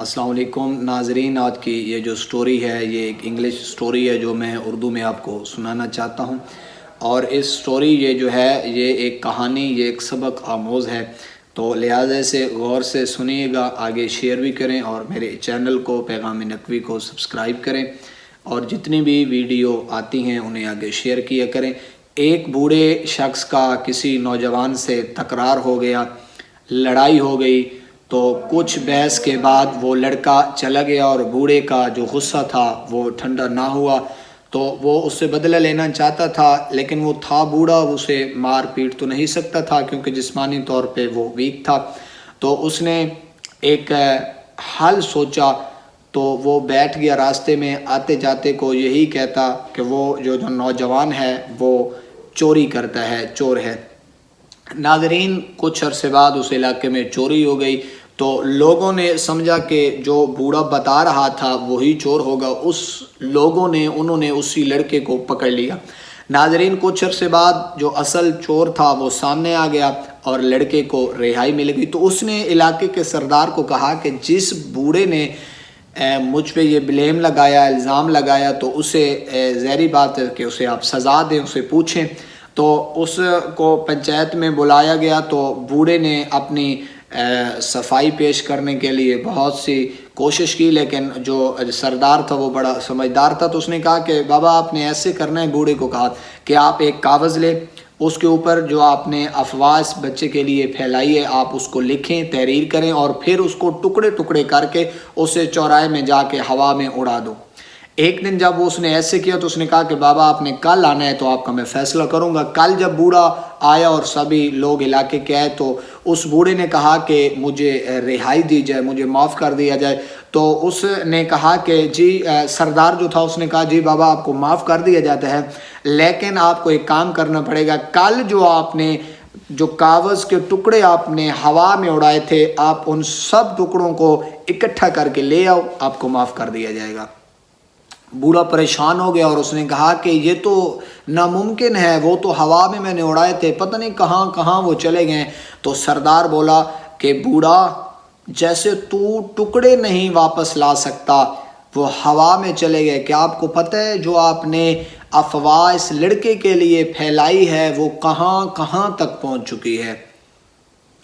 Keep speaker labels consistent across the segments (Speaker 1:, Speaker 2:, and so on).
Speaker 1: السلام علیکم ناظرین، آج کی یہ جو سٹوری ہے یہ ایک انگلش سٹوری ہے جو میں اردو میں آپ کو سنانا چاہتا ہوں۔ اور اس سٹوری یہ جو ہے یہ ایک کہانی، یہ ایک سبق آموز ہے، تو لہٰذا سے غور سے سنیے گا، آگے شیئر بھی کریں اور میرے چینل کو پیغام نقوی کو سبسکرائب کریں اور جتنی بھی ویڈیو آتی ہیں انہیں آگے شیئر کیا کریں۔ ایک بوڑھے شخص کا کسی نوجوان سے تکرار ہو گیا، لڑائی ہو گئی، تو کچھ بحث کے بعد وہ لڑکا چلا گیا اور بوڑھے کا جو غصہ تھا وہ ٹھنڈا نہ ہوا، تو وہ اس سے بدلہ لینا چاہتا تھا، لیکن وہ تھا بوڑھا، اسے مار پیٹ تو نہیں سکتا تھا کیونکہ جسمانی طور پہ وہ ویک تھا۔ تو اس نے ایک حل سوچا، تو وہ بیٹھ گیا راستے میں، آتے جاتے کو یہی کہتا کہ وہ جو نوجوان ہے وہ چوری کرتا ہے، چور ہے۔ ناظرین، کچھ عرصے بعد اس علاقے میں چوری ہو گئی، تو لوگوں نے سمجھا کہ جو بوڑھا بتا رہا تھا وہی چور ہوگا، انہوں نے اسی لڑکے کو پکڑ لیا۔ ناظرین، کچھ عرصے بعد جو اصل چور تھا وہ سامنے آ گیا اور لڑکے کو رہائی مل گئی۔ تو اس نے علاقے کے سردار کو کہا کہ جس بوڑھے نے مجھ پہ یہ بلیم لگایا، الزام لگایا، تو اسے ظاہری بات ہے کہ اسے آپ سزا دیں، اسے پوچھیں۔ تو اس کو پنچایت میں بلایا گیا، تو بوڑھے نے اپنی صفائی پیش کرنے کے لیے بہت سی کوشش کی، لیکن جو سردار تھا وہ بڑا سمجھدار تھا، تو اس نے کہا کہ بابا آپ نے ایسے کرنا ہے۔ بوڑھے کو کہا کہ آپ ایک کاغذ لیں، اس کے اوپر جو آپ نے افواہ اس بچے کے لیے پھیلائی ہے آپ اس کو لکھیں، تحریر کریں اور پھر اس کو ٹکڑے ٹکڑے کر کے اسے چوراہے میں جا کے ہوا میں اڑا دو۔ ایک دن جب اس نے ایسے کیا تو اس نے کہا کہ بابا آپ نے کل آنا ہے تو آپ کا میں فیصلہ کروں گا۔ کل جب بوڑھا آیا اور سبھی لوگ علاقے کے آئے تو اس بوڑھے نے کہا کہ مجھے رہائی دی جائے، مجھے معاف کر دیا جائے۔ تو اس نے کہا کہ جی، سردار جو تھا اس نے کہا جی بابا آپ کو معاف کر دیا جاتا ہے، لیکن آپ کو ایک کام کرنا پڑے گا، کل جو آپ نے جو کاغذ کے ٹکڑے آپ نے ہوا میں اڑائے تھے آپ ان سب ٹکڑوں کو اکٹھا کر کے لے آؤ، آپ کو معاف کر دیا جائے گا۔ بوڑھا پریشان ہو گیا اور اس نے کہا کہ یہ تو ناممکن ہے، وہ تو ہوا میں نے اڑائے تھے، پتہ نہیں کہاں کہاں وہ چلے گئے۔ تو سردار بولا کہ بوڑھا، جیسے تو ٹکڑے نہیں واپس لا سکتا، وہ ہوا میں چلے گئے، کیا آپ کو پتہ ہے جو آپ نے افواہ اس لڑکے کے لیے پھیلائی ہے وہ کہاں کہاں تک پہنچ چکی ہے؟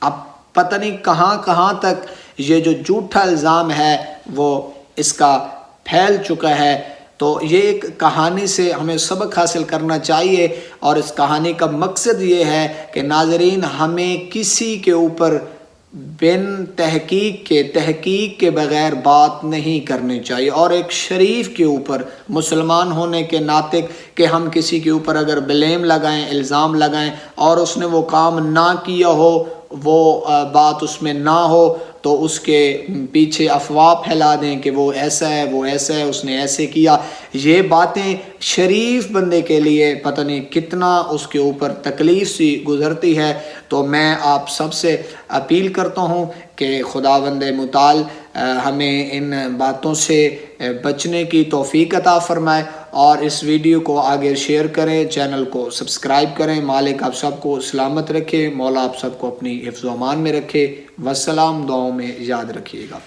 Speaker 1: اب پتہ نہیں کہاں کہاں تک یہ جو جھوٹا الزام ہے وہ اس کا پھیل چکا ہے۔ تو یہ ایک کہانی سے ہمیں سبق حاصل کرنا چاہیے، اور اس کہانی کا مقصد یہ ہے کہ ناظرین ہمیں کسی کے اوپر بن تحقیق کے بغیر بات نہیں کرنی چاہیے، اور ایک شریف کے اوپر مسلمان ہونے کے ناطے کہ ہم کسی کے اوپر اگر بلیم لگائیں، الزام لگائیں اور اس نے وہ کام نہ کیا ہو، وہ بات اس میں نہ ہو، تو اس کے پیچھے افواہ پھیلا دیں کہ وہ ایسا ہے، وہ ایسا ہے، اس نے ایسے کیا۔ یہ باتیں شریف بندے کے لیے پتہ نہیں کتنا اس کے اوپر تکلیف سی گزرتی ہے۔ تو میں آپ سب سے اپیل کرتا ہوں کہ خداوند متعال ہمیں ان باتوں سے بچنے کی توفیق عطا فرمائے، اور اس ویڈیو کو آگے شیئر کریں، چینل کو سبسکرائب کریں۔ مالک آپ سب کو سلامت رکھے، مولا آپ سب کو اپنی حفظ و امان میں رکھے۔ والسلام، دعاؤں میں یاد رکھیے گا۔